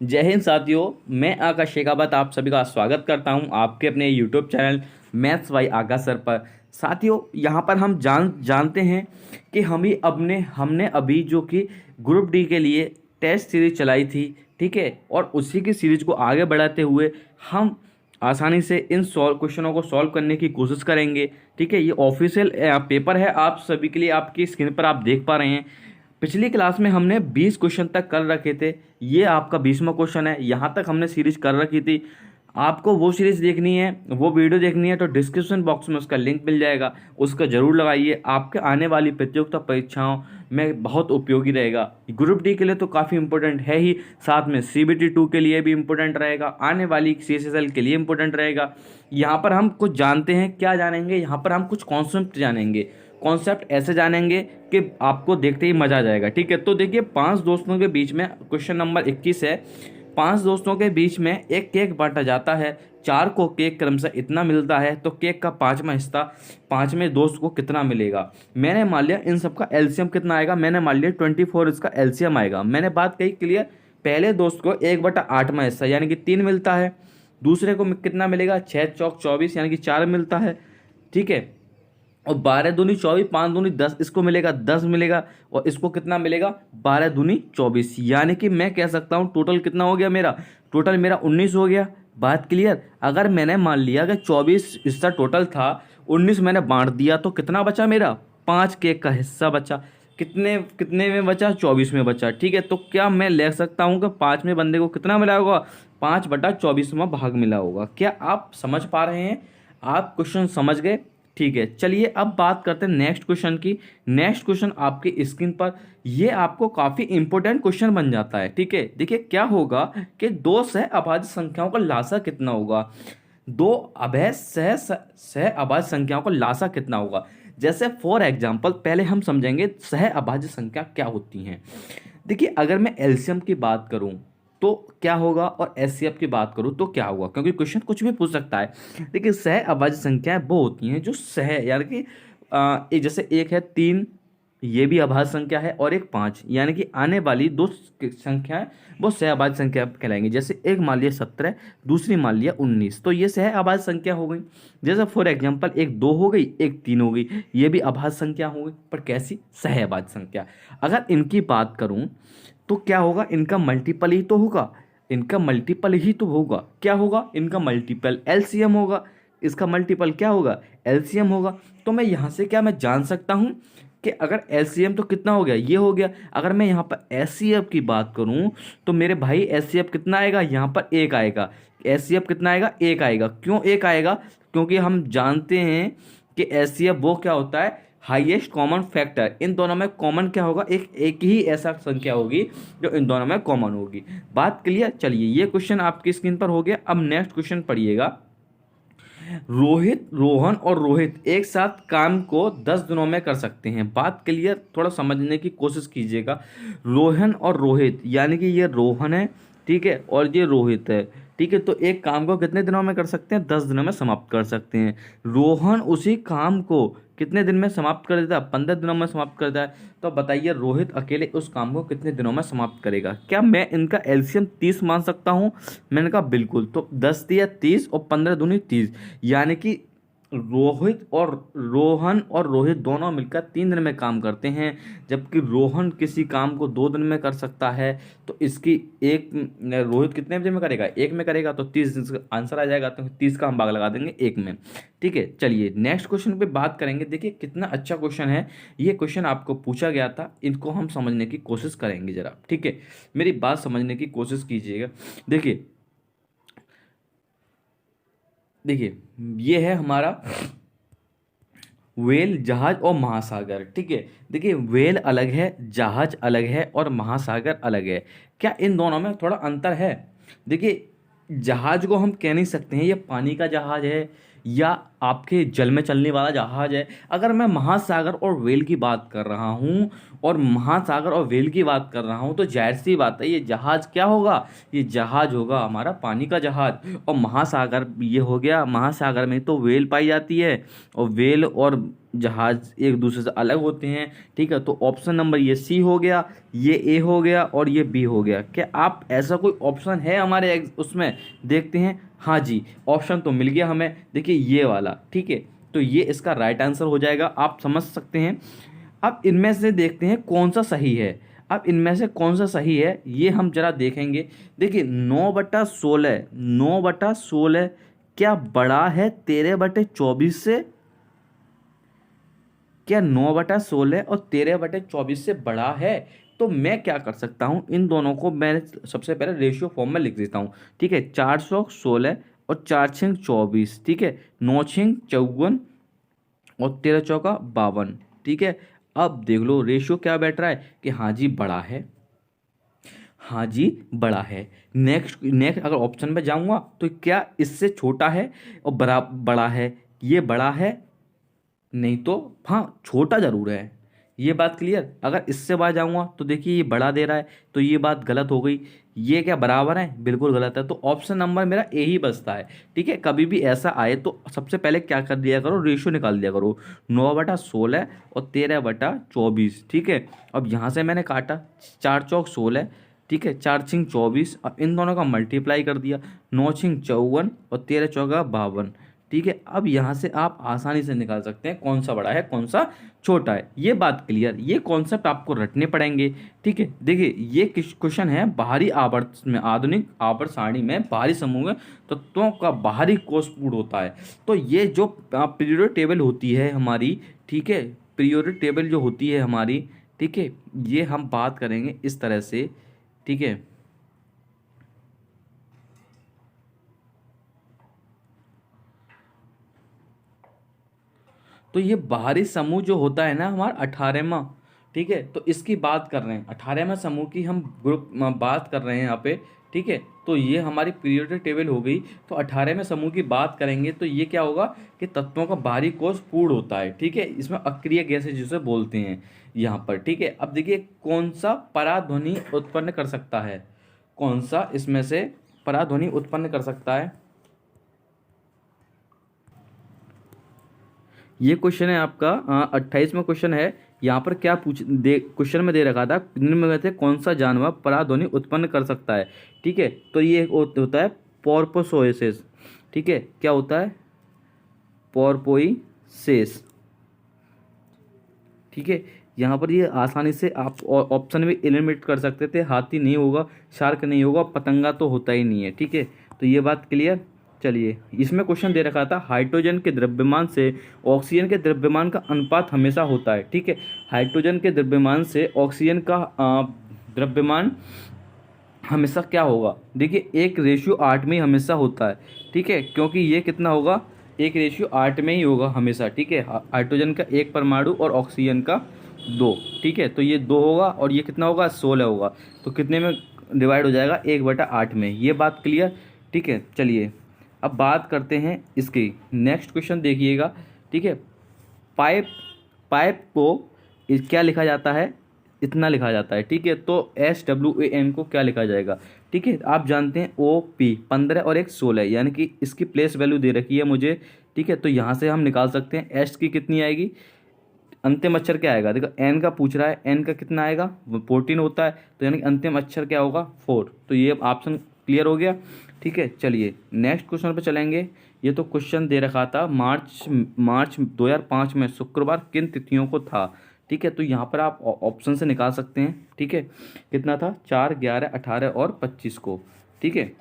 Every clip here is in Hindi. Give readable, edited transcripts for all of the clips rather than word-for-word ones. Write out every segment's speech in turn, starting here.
जय हिंद साथियों। मैं आकाश शेखावत आप सभी का स्वागत करता हूं आपके अपने YouTube channel maths by Akash sir पर। साथियों, यहां पर हम जानते हैं कि हमने अभी जो कि ग्रुप डी के लिए टेस्ट सीरीज चलाई थी, ठीक है। और उसी की सीरीज को आगे बढ़ाते हुए हम आसानी से इन क्वेश्चनों को सॉल्व करने की कोशिश करेंगे, ठीक है। ये ऑफिशियल पेपर है आप सभी के लिए, आपकी स्क्रीन पर आप देख पा रहे हैं। पिछली क्लास में हमने 20 क्वेश्चन तक कर रखे थे। ये आपका 20वां क्वेश्चन है। यहाँ तक हमने सीरीज कर रखी थी। आपको वो सीरीज देखनी है, वो वीडियो देखनी है तो डिस्क्रिप्शन बॉक्स में उसका लिंक मिल जाएगा, उसका जरूर लगाइए। आपके आने वाली प्रतियोगिता परीक्षाओं में बहुत उपयोगी रहेगा। ग्रुप डी के लिए तो काफ़ी इंपॉर्टेंट है ही, साथ में CBT 2 के लिए भी इंपॉर्टेंट रहेगा, आने वाली CSSL के लिए इंपॉर्टेंट रहेगा। यहाँ पर हम कुछ जानते हैं, क्या जानेंगे यहाँ पर हम कुछ कॉन्सेप्ट जानेंगे। कॉन्सेप्ट ऐसे जानेंगे कि आपको देखते ही मजा आ जाएगा, ठीक है। तो देखिए, 5 दोस्तों के बीच में क्वेश्चन नंबर 21 है। 5 दोस्तों के बीच में एक केक बांटा जाता है। 4 को केक क्रमशः इतना मिलता है, तो केक का 5वां हिस्सा 5वें दोस्त को कितना मिलेगा। मैंने मान लिया इन सबका एलसीएम कितना आएगा, मैंने मान लिया 24 इसका एलसीएम आएगा। मैंने बात कही क्लियर। पहले दोस्त को 1/8वां हिस्सा यानी कि 3 मिलता है। दूसरे को कितना मिलेगा, 6 चौक 24 यानी कि 4 मिलता है, ठीक है। और 12 दूनी 24, 5 दूनी 10, इसको मिलेगा 10 मिलेगा। और इसको कितना मिलेगा, 12 दूनी 24, यानी कि मैं कह सकता हूँ टोटल कितना हो गया मेरा, टोटल मेरा 19 हो गया। बात क्लियर। अगर मैंने मान लिया कि 24 हिस्सा टोटल था, 19 मैंने बांट दिया, तो कितना बचा मेरा, 5 केक का हिस्सा बचा। कितने कितने में बचा, 24 में बचा, ठीक है। तो क्या मैं ले सकता हूँ कि 5वें बंदे को कितना मिला होगा, 5/24वां भाग मिला होगा। क्या आप समझ पा रहे हैं, आप क्वेश्चन समझ गए, ठीक है। चलिए अब बात करते हैं नेक्स्ट क्वेश्चन की। नेक्स्ट क्वेश्चन आपकी स्क्रीन पर, ये आपको काफी इंपॉर्टेंट क्वेश्चन बन जाता है, ठीक है। देखिए क्या होगा कि दो सह अभाज्य संख्याओं का लासा कितना होगा, दो अभेद सह अभाज्य संख्याओं का लासा कितना होगा। जैसे फॉर एग्जाम्पल पहले हम समझेंगे सह अभाज्य संख्या क्या होती हैं। देखिए, अगर मैं एलसीएम की बात करूं तो क्या होगा, और एचसीएफ की बात करूं तो क्या होगा, क्योंकि क्वेश्चन कुछ भी पूछ सकता है। देखिए, सह अभाज्य संख्याएं वो होती हैं जो सह यानी कि जैसे एक है 3, ये भी अभाज्य संख्या है, और एक 5, यानी कि आने वाली दो संख्याएं वो सह अभाज्य संख्या कहलाएंगी। जैसे एक मान लिया 17, दूसरी मान लिया 19, तो ये सह अभाज्य संख्या हो गई। जैसे फॉर एग्जाम्पल एक 2 हो गई, एक 3 हो गई, ये भी अभाज्य संख्या हो गई, पर कैसी, सह अभाज्य संख्या। अगर इनकी बात करूं तो क्या होगा, इनका मल्टीपल ही तो होगा, इनका मल्टीपल ही तो होगा। क्या होगा, इनका मल्टीपल एलसीएम होगा, इसका मल्टीपल क्या होगा, एलसीएम होगा। तो मैं यहाँ से क्या मैं जान सकता हूँ कि अगर एलसीएम तो कितना हो गया, ये हो गया। अगर मैं यहाँ पर एचसीएफ की बात करूँ तो मेरे भाई एचसीएफ कितना आएगा, यहाँ पर 1 आएगा। एचसीएफ कितना आएगा, 1 आएगा। क्यों 1 आएगा, क्योंकि हम जानते हैं कि एचसीएफ वो क्या होता है, हाईएस्ट कॉमन फैक्टर। इन दोनों में कॉमन क्या होगा, एक ही ऐसा संख्या होगी जो इन दोनों में कॉमन होगी। बात क्लियर। चलिए, ये क्वेश्चन आपकी स्क्रीन पर हो गया। अब नेक्स्ट क्वेश्चन पढ़िएगा। रोहन और रोहित एक साथ काम को 10 दिनों में कर सकते हैं। बात क्लियर, थोड़ा समझने की कोशिश कीजिएगा। रोहन और रोहित यानी कि ये रोहन है, ठीक है, और ये रोहित है, ठीक है। तो एक काम को कितने दिनों में कर सकते हैं, 10 दिनों में समाप्त कर सकते हैं। रोहन उसी काम को कितने दिन में समाप्त कर देता है, 15 दिनों में समाप्त कर देता है। तो बताइए रोहित अकेले उस काम को कितने दिनों में समाप्त करेगा। क्या मैं इनका एलसीएम 30 मान सकता हूँ, मैंने कहा बिल्कुल। तो 10 दिया 30 और 15 दूनी 30, यानी कि रोहन और रोहित दोनों मिलकर 3 दिन में काम करते हैं। जबकि रोहन किसी काम को 2 दिन में कर सकता है, तो इसकी एक रोहित कितने दिन में करेगा, 1 में करेगा। तो 30 दिन का आंसर आ जाएगा, तो 30 का हम भाग लगा देंगे 1 में, ठीक है। चलिए नेक्स्ट क्वेश्चन पे बात करेंगे। देखिए कितना अच्छा क्वेश्चन है, ये क्वेश्चन आपको पूछा गया था, इनको हम समझने की कोशिश करेंगे जरा, ठीक है। मेरी बात समझने की कोशिश कीजिएगा। देखिए देखिए, ये है हमारा वेल, जहाज और महासागर, ठीक है। देखिए वेल अलग है, जहाज अलग है और महासागर अलग है। क्या इन दोनों में थोड़ा अंतर है। देखिए जहाज को हम कह नहीं सकते हैं ये पानी का जहाज है, या आपके जल में चलने वाला जहाज है। अगर मैं महासागर और व्हेल की बात कर रहा हूँ और महासागर और व्हेल की बात कर रहा हूँ तो जाहिर सी बात है ये जहाज क्या होगा, ये जहाज होगा हमारा पानी का जहाज। और महासागर ये हो गया, महासागर में तो व्हेल पाई जाती है और व्हेल और जहाज एक दूसरे से अलग होते हैं। ठीक है, तो ऑप्शन नंबर ये सी हो गया, ये ए हो गया और ये बी हो गया। क्या आप ऐसा कोई ऑप्शन है हमारे उसमें देखते हैं? हाँ जी, ऑप्शन तो मिल गया हमें, देखिए ये वाला। ठीक है, तो ये इसका राइट आंसर हो जाएगा, आप समझ सकते हैं। अब इनमें से देखते हैं कौन सा सही है। अब इनमें से कौन सा सही है ये हम जरा देखेंगे। देखिए 9/16, 9/16 क्या बड़ा है 13/24 से? क्या 9/16 और 13/24 से बड़ा है? तो मैं क्या कर सकता हूँ, इन दोनों को मैं सबसे पहले रेशियो फॉर्म में लिख देता हूँ। ठीक है, 416 और 4×6 = 24। ठीक है, 9×6 = 54 और 13×4 = 52। ठीक है, अब देख लो रेशियो क्या बैठ रहा है कि हाँ जी बड़ा है, हाँ जी बड़ा है। नेक्स्ट नेक्स्ट अगर ऑप्शन में जाऊंगा तो क्या इससे छोटा है और बड़ा है? ये बड़ा है नहीं तो हाँ छोटा ज़रूर है, ये बात क्लियर। अगर इससे बाहर जाऊंगा तो देखिए ये बड़ा दे रहा है, तो ये बात गलत हो गई। ये क्या बराबर है? बिल्कुल गलत है। तो ऑप्शन नंबर मेरा ए ही बचता है। ठीक है, कभी भी ऐसा आए तो सबसे पहले क्या कर दिया करो, रेशियो निकाल दिया करो, 9/16 और 13/24। ठीक है, अब यहाँ से मैंने काटा 4×4 = 16। ठीक है, 4×6 = 24। अब इन दोनों का मल्टीप्लाई कर दिया, 9×6 = 54 और 13×4 = 52। ठीक है, अब यहाँ से आप आसानी से निकाल सकते हैं कौन सा बड़ा है कौन सा छोटा है। ये बात क्लियर, ये कॉन्सेप्ट आपको रटने पड़ेंगे। ठीक है, देखिए ये क्वेश्चन है बाहरी आवर्त में, आधुनिक आवर्त सारणी में बाहरी समूह में तत्वों का बाहरी कोष पूर्ण होता है। तो ये जो पीरियोडिक टेबल होती है हमारी, ठीक है, पीरियोडिक टेबल जो होती है हमारी, ठीक है, ये हम बात करेंगे इस तरह से। ठीक है, तो ये बाहरी समूह जो होता है ना हमारा 18वां, ठीक है, तो इसकी बात कर रहे हैं, 18वां समूह की हम ग्रुप बात कर रहे हैं यहाँ पे। ठीक है, तो ये हमारी पीरियोडिक टेबल हो गई। तो 18वें समूह की बात करेंगे तो ये क्या होगा कि तत्वों का बाहरी कोष पूर्ण होता है। ठीक है, इसमें अक्रिय गैसें जिसे बोलते हैं यहाँ पर। ठीक है, अब देखिए कौन सा पराध्वनि उत्पन्न कर सकता है, कौन सा इसमें से पराध्वनि उत्पन्न कर सकता है। ये क्वेश्चन है आपका 28वां क्वेश्चन है। यहाँ पर क्या क्वेश्चन में दे रखा था, निम्न में से कौन सा जानवर पराध्वनि उत्पन्न कर सकता है। ठीक है, तो ये होता है पोर्पोसोएसिस। ठीक है, क्या होता है? पोर्पोइसेस। ठीक है, यहाँ पर ये आसानी से आप ऑप्शन में एलिमिनेट कर सकते थे, हाथी नहीं होगा, शार्क नहीं होगा, पतंगा तो होता ही नहीं है। ठीक है, तो ये बात क्लियर। चलिए, इसमें क्वेश्चन दे रखा था हाइड्रोजन के द्रव्यमान से ऑक्सीजन के द्रव्यमान का अनुपात हमेशा होता है। ठीक है, हाइड्रोजन के द्रव्यमान से ऑक्सीजन का द्रव्यमान हमेशा क्या होगा? देखिए 1:8 में ही हमेशा होता है। ठीक है, क्योंकि ये कितना होगा, 1:8 में ही होगा हमेशा। ठीक है, हाइड्रोजन का 1 परमाणु और ऑक्सीजन का 2। ठीक है, तो ये 2 होगा और ये कितना होगा, 16 होगा। तो कितने में डिवाइड हो जाएगा? 1/8 में। ये बात क्लियर। ठीक है, चलिए अब बात करते हैं इसकी। नेक्स्ट क्वेश्चन देखिएगा। ठीक है, पाइप पाइप को क्या लिखा जाता है? इतना लिखा जाता है। ठीक है, तो SWAN को क्या लिखा जाएगा? ठीक है, आप जानते हैं OP 15 और 1 16, यानी कि इसकी प्लेस वैल्यू दे रखी है मुझे। ठीक है, तो यहाँ से हम निकाल सकते हैं एस की कितनी आएगी, अंतिम अक्षर क्या आएगा। देखो एन का पूछ रहा है, एन का कितना आएगा, 14 होता है, तो यानी कि अंतिम अक्षर क्या होगा, 4। तो ये ऑप्शन क्लियर हो गया। ठीक है, चलिए नेक्स्ट क्वेश्चन पे चलेंगे। ये तो क्वेश्चन दे रखा था मार्च 2005 में शुक्रवार किन तिथियों को था। ठीक है, तो यहाँ पर आप ऑप्शन से निकाल सकते हैं। ठीक है, कितना था, 4, 11, 18 और 25 को। ठीक है,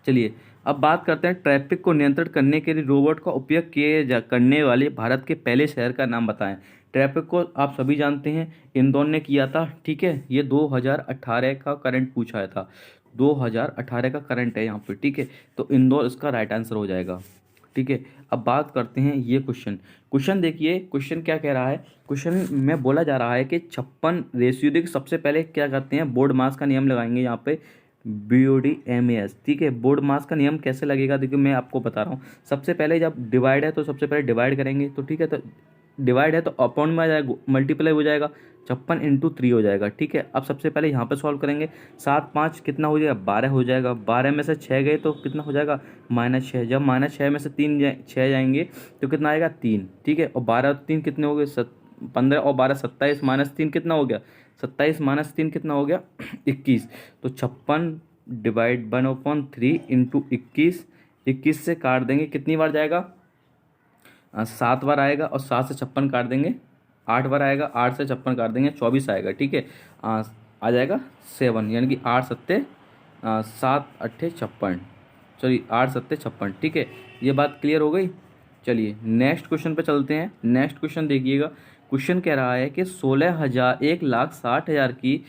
चलिए अब बात करते हैं ट्रैफिक को नियंत्रित करने के लिए रोबोट का उपयोग करने वाले भारत के पहले शहर का नाम बताएं। ट्रैफिक को आप सभी जानते हैं इंदौर ने किया था। ठीक है, ये 2018 का करंट पूछा था, 2018 का करंट है यहाँ पे। ठीक है, तो इंदौर इसका राइट आंसर हो जाएगा। ठीक है, अब बात करते हैं ये क्वेश्चन देखिए, क्वेश्चन क्या कह रहा है। क्वेश्चन में बोला जा रहा है कि 56 रेशियो। देखिए सबसे पहले क्या करते हैं, बोर्ड मास का नियम लगाएंगे यहाँ पे। BODMAS, ठीक है। बोर्ड मास का नियम कैसे लगेगा, देखिए मैं आपको बता रहा हूँ। सबसे पहले जब डिवाइड है तो सबसे पहले डिवाइड करेंगे, तो ठीक है, तो डिवाइड है तो अपॉन में आ जाएगा, मल्टीप्लाई हो जाएगा, 56 × 3 हो जाएगा, ठीक है। अब सबसे पहले यहाँ पे सॉल्व करेंगे, 7×5 कितना हो जाएगा, 12 हो जाएगा। 12 में से 6 गए तो कितना हो जाएगा, -6। जब -6 में से 6 जाएंगे तो कितना आएगा, 3, ठीक है। और 12 और 3 कितने हो गए, 15 और 12 27, -3 कितना हो गया, 27 -3 कितना हो गया, 21। तो 56 डिवाइड 1/3 × 21, 21 से काट देंगे कितनी बार जाएगा, 7 बार आएगा। और 7 से 56 काट देंगे, 8 बार आएगा। 8 से 56 काट देंगे, 24 आएगा, ठीक है। आ जाएगा 7, यानी कि 8 सत्ते 7 अट्ठे 56, चलिए 8 सत्ते 56, ठीक है। ये बात क्लियर हो गई। चलिए नेक्स्ट क्वेश्चन पे चलते हैं। नेक्स्ट क्वेश्चन देखिएगा। क्वेश्चन कह रहा है कि 1,60,000 की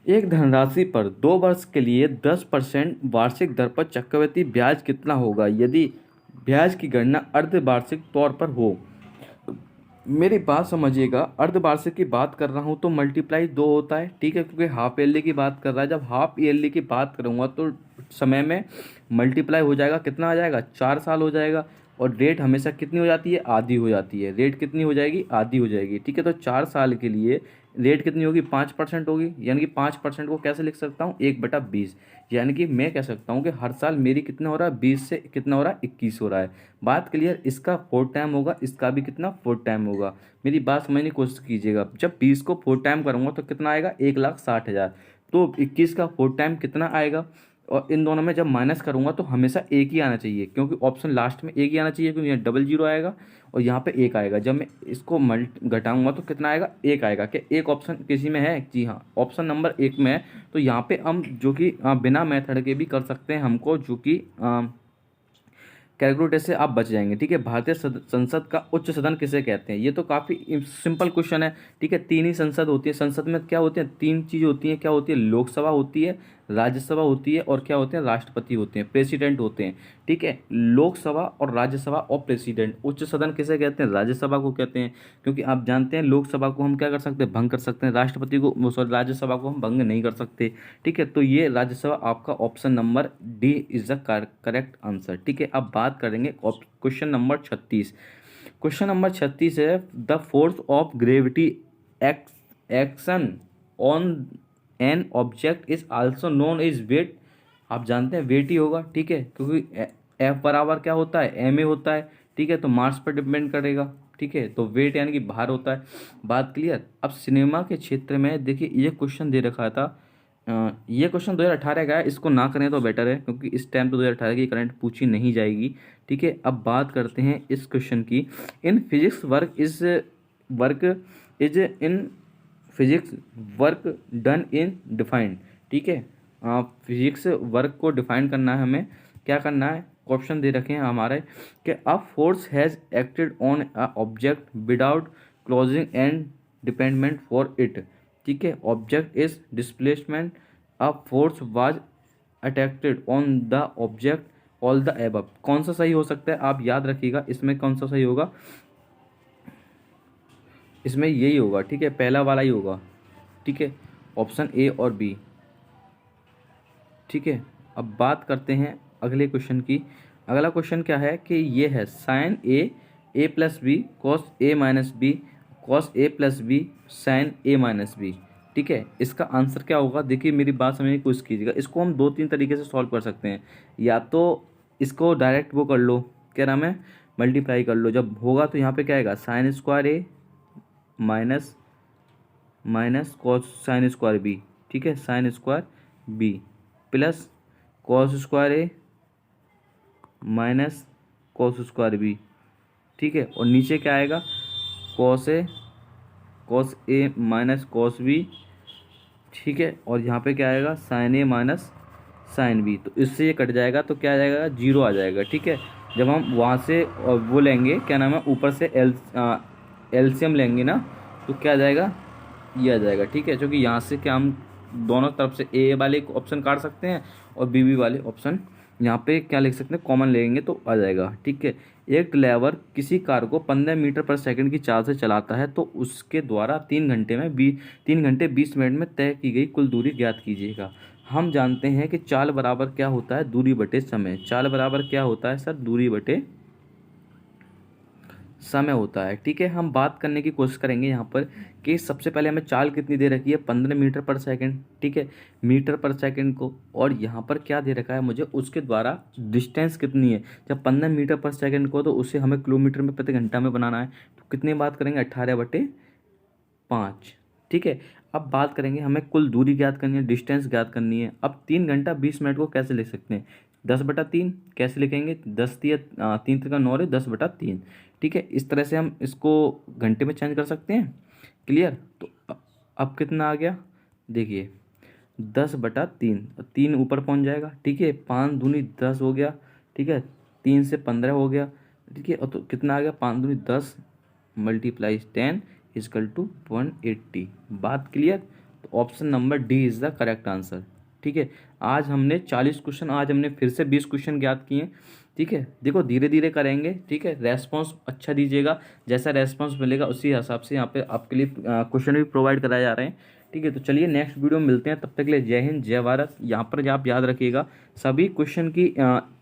एक धनराशि पर 2 वर्ष के लिए 10% वार्षिक दर पर चक्रवृद्धि ब्याज कितना होगा यदि ब्याज की गणना अर्धवार्षिक तौर पर हो। मेरी बात समझिएगा, अर्धवार्षिक की बात कर रहा हूँ तो मल्टीप्लाई 2 होता है, ठीक है, क्योंकि हाफ ईयरली की बात कर रहा है। जब हाफ ईयरली की बात करूँगा तो समय में मल्टीप्लाई हो जाएगा, कितना आ जाएगा, 4 साल हो जाएगा। और रेट हमेशा कितनी हो जाती है, आधी हो जाती है। रेट कितनी हो जाएगी, आधी हो जाएगी, ठीक है। तो 4 साल के लिए रेट कितनी होगी, 5% होगी। यानी कि 5% को कैसे लिख सकता हूँ, 1/20। यानी कि मैं कह सकता हूँ कि हर साल मेरी कितना हो रहा है, 20 से कितना हो रहा है, 21 हो रहा है। बात क्लियर। इसका 4 टाइम होगा, इसका भी कितना, 4 टाइम होगा। मेरी बात समझने की कोशिश कीजिएगा। जब 20 को 4 टाइम करूँगा तो कितना आएगा, 1,60,000। तो 21 का 4 टाइम कितना आएगा। और इन दोनों में जब माइनस करूँगा तो हमेशा एक ही आना चाहिए, क्योंकि ऑप्शन लास्ट में एक ही आना चाहिए, क्योंकि यहाँ डबल जीरो आएगा और यहाँ पे एक आएगा। जब मैं इसको घटाऊंगा तो कितना आएगा, एक आएगा। क्या एक ऑप्शन किसी में है, जी हाँ, ऑप्शन नंबर 1 में है। तो यहाँ पे हम जो कि बिना मेथड के भी कर सकते हैं, हमको जो कि कैलकुलेटर से आप बच जाएंगे, ठीक है। भारतीय संसद का उच्च सदन किसे कहते हैं। ये तो काफ़ी सिंपल क्वेश्चन है, ठीक है। 3 ही संसद होती है। संसद में क्या होते हैं, 3 चीज़ होती हैं। क्या होती है, लोकसभा होती है, राज्यसभा होती है, और क्या होते हैं, राष्ट्रपति होते हैं, प्रेसिडेंट होते हैं, ठीक है। लोकसभा और राज्यसभा और प्रेसिडेंट। उच्च सदन किसे कहते हैं, राज्यसभा को कहते हैं, क्योंकि आप जानते हैं लोकसभा को हम क्या कर सकते हैं, भंग कर सकते हैं। राष्ट्रपति को, सॉरी, राज्यसभा को हम भंग नहीं कर सकते, ठीक है। तो ये राज्यसभा आपका option number D is the correct answer, ठीक है। अब बात करेंगे क्वेश्चन नंबर 36। क्वेश्चन नंबर 36 है, the force of gravity action on an object is also known is weight. आप जानते हैं वेट ही होगा, ठीक है, क्योंकि एफ बराबर क्या होता है, एम ए होता है, ठीक है। तो मास पर डिपेंड करेगा, ठीक है। तो वेट यानी कि भार होता है। बात क्लियर। अब सिनेमा के क्षेत्र में देखिए ये क्वेश्चन दे रखा था, ये क्वेश्चन 2018 का है। इसको ना करें तो बेटर है, क्योंकि इस टाइम तो 2018 की करंट पूछी नहीं जाएगी, ठीक है। अब बात करते हैं इस क्वेश्चन की। In physics work done in defined, ठीक है। फिजिक्स वर्क को डिफाइन करना है हमें। क्या करना है, ऑप्शन दे रखे हैं हमारे कि a force has acted on a object without closing and dependent for it, ठीक है। Object is displacement, a force was attracted on the object, all the above. कौन सा सही हो सकता है, आप याद रखिएगा इसमें कौन सा सही होगा, इसमें यही होगा, ठीक है, पहला वाला ही होगा, ठीक है, ऑप्शन ए और बी, ठीक है। अब बात करते हैं अगले क्वेश्चन की। अगला क्वेश्चन क्या है कि ये है sign A plus B cos A minus B cos A plus B sign A minus B, ठीक है। इसका आंसर क्या होगा, देखिए मेरी बात समझने की कोशिश कीजिएगा। इसको हम 2-3 तरीके से सॉल्व कर सकते हैं। या तो इसको डायरेक्ट वो कर लो, क्या नाम है, मल्टीप्लाई कर लो। जब होगा तो यहाँ पे क्या आएगा, sine square A minus cos sine square B, ठीक है, sine square B plus cos square A minus cos square B, ठीक है। और नीचे क्या आएगा, cos A minus cos B, ठीक है। और यहाँ पे क्या आएगा, sine A minus sine B. तो इससे ये कट जाएगा तो क्या आ जाएगा, 0 आ जाएगा, ठीक है। जब हम वहाँ से वो लेंगे, क्या नाम है, ऊपर से एलसीएम लेंगे ना, तो क्या आ जाएगा, ये आ जाएगा, ठीक है। क्योंकि यहाँ से क्या हम दोनों तरफ से ए वाले ऑप्शन काट सकते हैं और बी वाले ऑप्शन यहाँ पे क्या लिख सकते हैं, कॉमन लेंगे तो आ जाएगा, ठीक है। एक ड्राइवर किसी कार को 15 मीटर पर सेकंड की चाल से चलाता है तो उसके द्वारा 3 घंटे 20 मिनट में तय की गई कुल दूरी ज्ञात कीजिएगा। हम जानते हैं कि चाल बराबर क्या होता है, दूरी बटे समय। चाल बराबर क्या होता है सर, दूरी बटे समय होता है। ठीक है, हम बात करने की कोशिश करेंगे यहाँ पर कि सबसे पहले हमें चाल कितनी दे रखी है, 15 मीटर पर सेकंड। ठीक है, मीटर पर सेकंड को, और यहाँ पर क्या दे रखा है मुझे, उसके द्वारा डिस्टेंस कितनी है। जब 15 मीटर पर सेकंड को तो उसे हमें किलोमीटर में प्रति घंटा में बनाना है, तो कितनी बात करेंगे, 18/5। ठीक है, अब बात करेंगे हमें कुल दूरी ज्ञात करनी है, डिस्टेंस ज्ञात करनी है। अब 3 घंटा 20 मिनट को कैसे लिख सकते हैं, 10/3 कैसे लिखेंगे, 10 3 9 10/3। ठीक है, इस तरह से हम इसको घंटे में चेंज कर सकते हैं। क्लियर, तो अब कितना आ गया, देखिए 10/3, 3 ऊपर पहुंच जाएगा। ठीक है, 5 दूनी 10 हो गया। ठीक है, 3 से 15 हो गया। ठीक है, और तो कितना आ गया, 5 दूनी 10 मल्टीप्लाइज 10 इजकल टू 180। बात क्लियर, तो option number D is the correct answer. ठीक है, आज हमने 40 क्वेश्चन, आज हमने फिर से 20 क्वेश्चन ज्ञात किए। ठीक है, देखो धीरे धीरे करेंगे। ठीक है, रेस्पॉन्स अच्छा दीजिएगा, जैसा रेस्पॉन्स मिलेगा उसी हिसाब से यहाँ पे आपके लिए क्वेश्चन भी प्रोवाइड कराए जा रहे हैं। ठीक है, तो चलिए नेक्स्ट वीडियो में मिलते हैं, तब तक के लिए जय हिंद जय भारत। यहाँ पर आप याद रखिएगा सभी क्वेश्चन की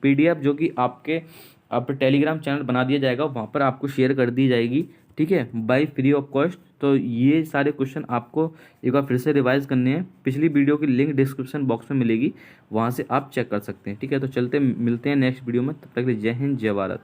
PDF जो कि आपके आप टेलीग्राम चैनल बना दिया जाएगा, वहाँ पर आपको शेयर कर दी जाएगी। ठीक है, बाय फ्री ऑफ कॉस्ट। तो ये सारे क्वेश्चन आपको एक बार फिर से रिवाइज करने हैं, पिछली वीडियो की लिंक डिस्क्रिप्शन बॉक्स में मिलेगी, वहाँ से आप चेक कर सकते हैं। ठीक है, तो चलते मिलते हैं नेक्स्ट वीडियो में, तब तक के लिए जय हिंद जय भारत।